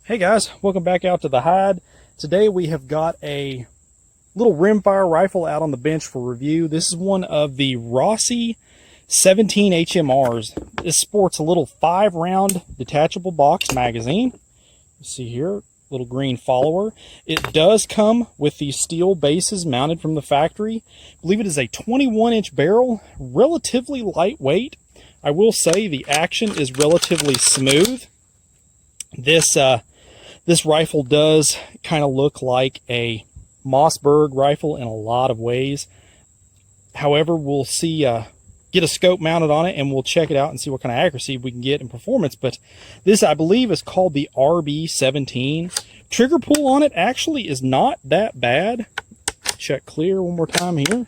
Hey guys, welcome back out to the hide. Today we have got a little rimfire rifle out on the bench for review. This is one of the Rossi 17hmrs. This sports a little 5-round detachable box magazine. You see here, little green follower. It does come with these steel bases mounted from the factory. I believe it is a 21-inch barrel, relatively lightweight. I will say the action is relatively smooth. This rifle does kind of look like a Mossberg rifle in a lot of ways. However, we'll see, get a scope mounted on it and we'll check it out and see what kind of accuracy we can get in performance. But this, I believe, is called the RB17. Trigger pull on it actually is not that bad. Check clear one more time here.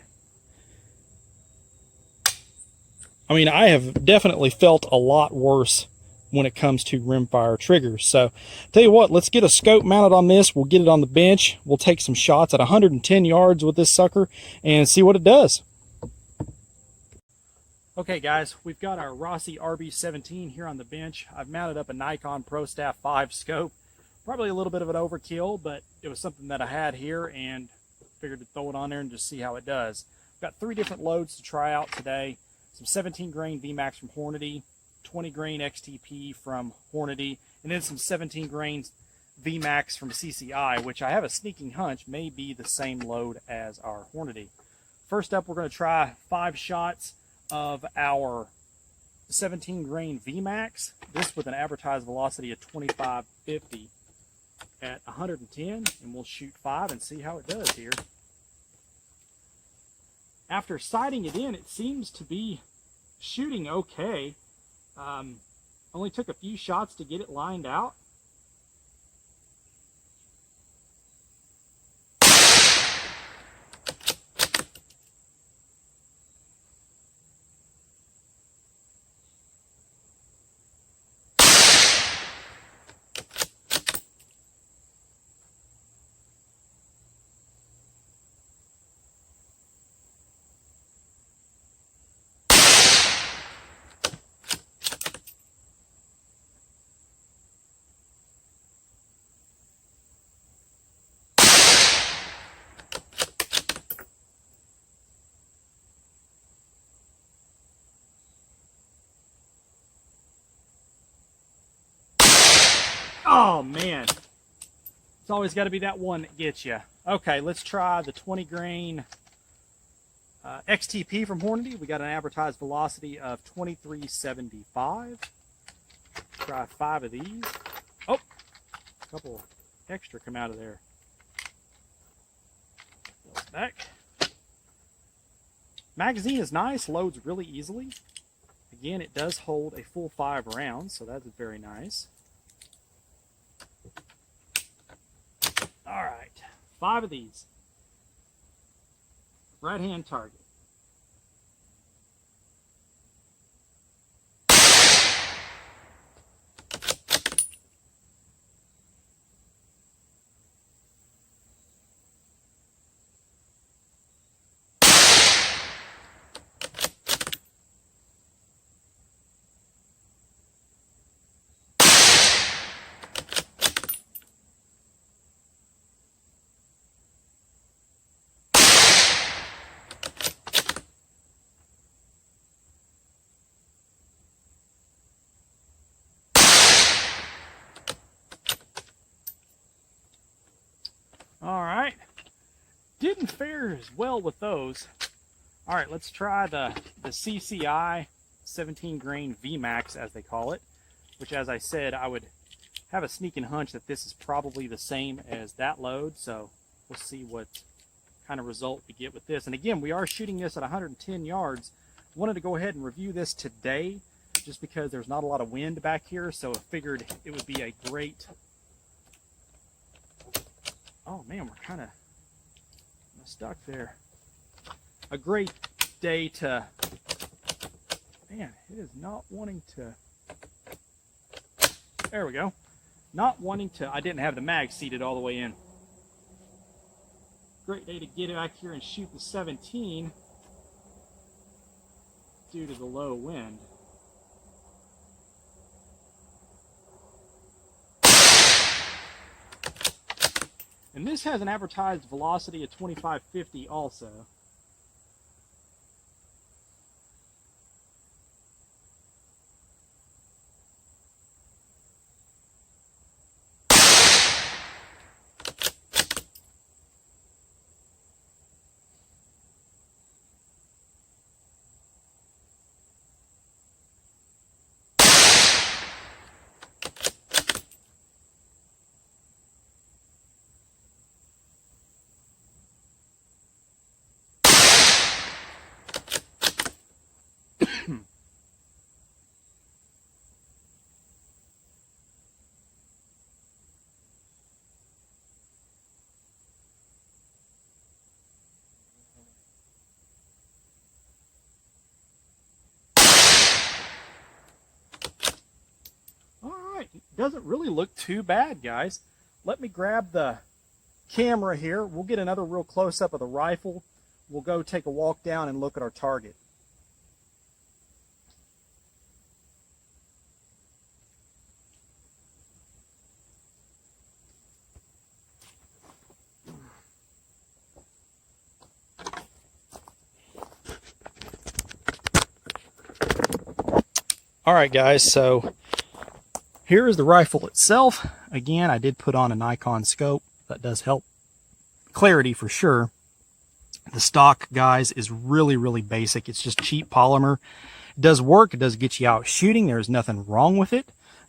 I mean, I have definitely felt a lot worse when it comes to rimfire triggers. So tell you what, let's get a scope mounted on this. We'll get it on the bench. We'll take some shots at 110 yards with this sucker and see what it does. Okay guys, we've got our Rossi RB17 here on the bench. I've mounted up a Nikon ProStaff 5 scope. Probably a little bit of an overkill, but it was something that I had here and figured to throw it on there and just see how it does. I've got 3 different loads to try out today. Some 17 grain VMAX from Hornady, 20 grain XTP from Hornady, and then some 17 grain VMAX from CCI, which I have a sneaking hunch may be the same load as our Hornady. First up, we're going to try 5 shots of our 17 grain VMAX, this with an advertised velocity of 2550 at 110, and we'll shoot 5 and see how it does here. After sighting it in, it seems to be shooting okay. Only took a few shots to get it lined out. Oh man, it's always got to be that one that gets you. Okay, let's try the 20 grain XTP from Hornady. We got an advertised velocity of 2375. Try 5 of these. Oh, a couple extra come out of there. Back. Magazine is nice, loads really easily. Again, it does hold a full 5 rounds, so that's very nice. All right, 5 of these. Right hand target. All right, didn't fare as well with those. All right, let's try the CCI 17 grain VMAX, as they call it, which, as I said, I would have a sneaking hunch that this is probably the same as that load, so we'll see what kind of result we get with this. And again, we are shooting this at 110 yards. Wanted to go ahead and review this today just because there's not a lot of wind back here, so I figured it would be a great... Oh man, we're kind of stuck there. A great day to... Man, it is not wanting to... There we go. Not wanting to... I didn't have the mag seated all the way in. Great day to get back here and shoot the 17 due to the low wind. – And this has an advertised velocity of 2550 also. Doesn't really look too bad, guys. Let me grab the camera here. We'll get another real close-up of the rifle. We'll go take a walk down and look at our target. All right, guys, so here is the rifle itself. Again, I did put on a Nikon scope. That does help clarity for sure. The stock, guys, is really, really basic. It's just cheap polymer. It does work. It does get you out shooting. There's nothing wrong with it.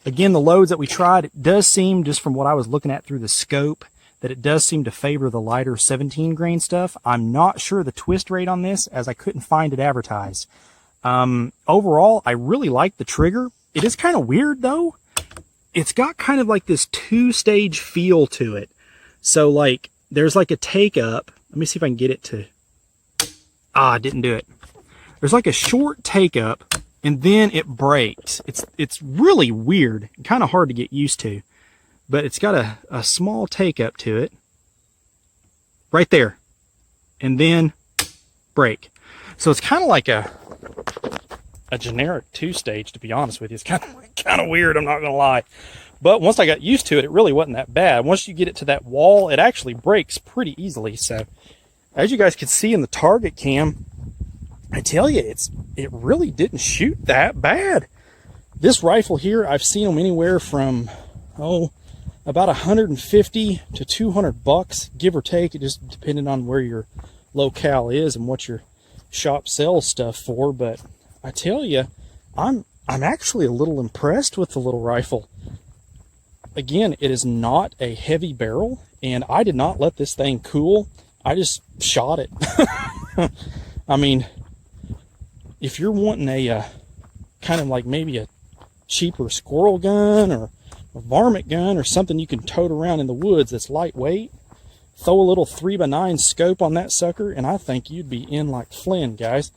Again, the loads that we tried, it does seem, just from what I was looking at through the scope, that it does seem to favor the lighter 17 grain stuff. I'm not sure the twist rate on this, as I couldn't find it advertised. Overall, I really like the trigger. It is kind of weird, though. It's got kind of like this two-stage feel to it. So, like, there's like a take-up. Let me see if I can get it to... I didn't do it. There's like a short take-up, and then it breaks. It's really weird, kind of hard to get used to. But it's got a small take-up to it. Right there. And then break. So it's kind of like a generic two-stage, to be honest with you. It's kind of weird, I'm not going to lie. But once I got used to it, it really wasn't that bad. Once you get it to that wall, it actually breaks pretty easily. So, as you guys can see in the target cam, I tell you, it really didn't shoot that bad. This rifle here, I've seen them anywhere from, about 150 to 200 bucks, give or take. It just depending on where your locale is and what your shop sells stuff for. But I tell you, I'm actually a little impressed with the little rifle. Again, it is not a heavy barrel, and I did not let this thing cool. I just shot it. I mean, if you're wanting a kind of like maybe a cheaper squirrel gun or a varmint gun or something you can tote around in the woods that's lightweight, throw a little 3x9 scope on that sucker, and I think you'd be in like Flynn, guys.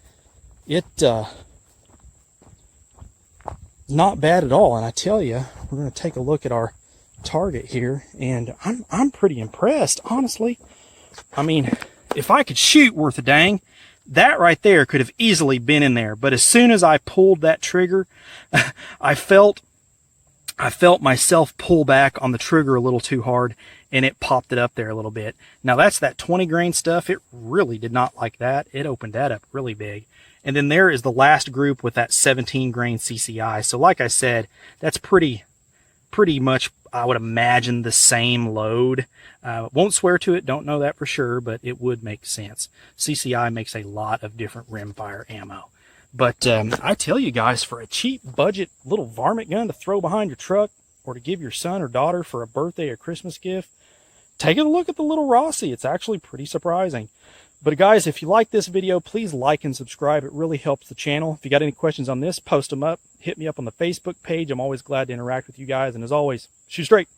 Not bad at all. And I tell you, we're going to take a look at our target here, and I'm pretty impressed, honestly. I mean, if I could shoot worth a dang, that right there could have easily been in there. But as soon as I pulled that trigger, I felt myself pull back on the trigger a little too hard, and it popped it up there a little bit. Now that's that 20 grain stuff. It really did not like that. It opened that up really big. And then there is the last group with that 17 grain CCI. So like I said, that's pretty much, I would imagine, the same load. Won't swear to it, don't know that for sure, but it would make sense. CCI makes a lot of different rimfire ammo. But I tell you guys, for a cheap budget little varmint gun to throw behind your truck or to give your son or daughter for a birthday or Christmas gift, take a look at the little Rossi. It's actually pretty surprising. But guys, if you like this video, please like and subscribe. It really helps the channel. If you got any questions on this, post them up. Hit me up on the Facebook page. I'm always glad to interact with you guys. And as always, shoot straight.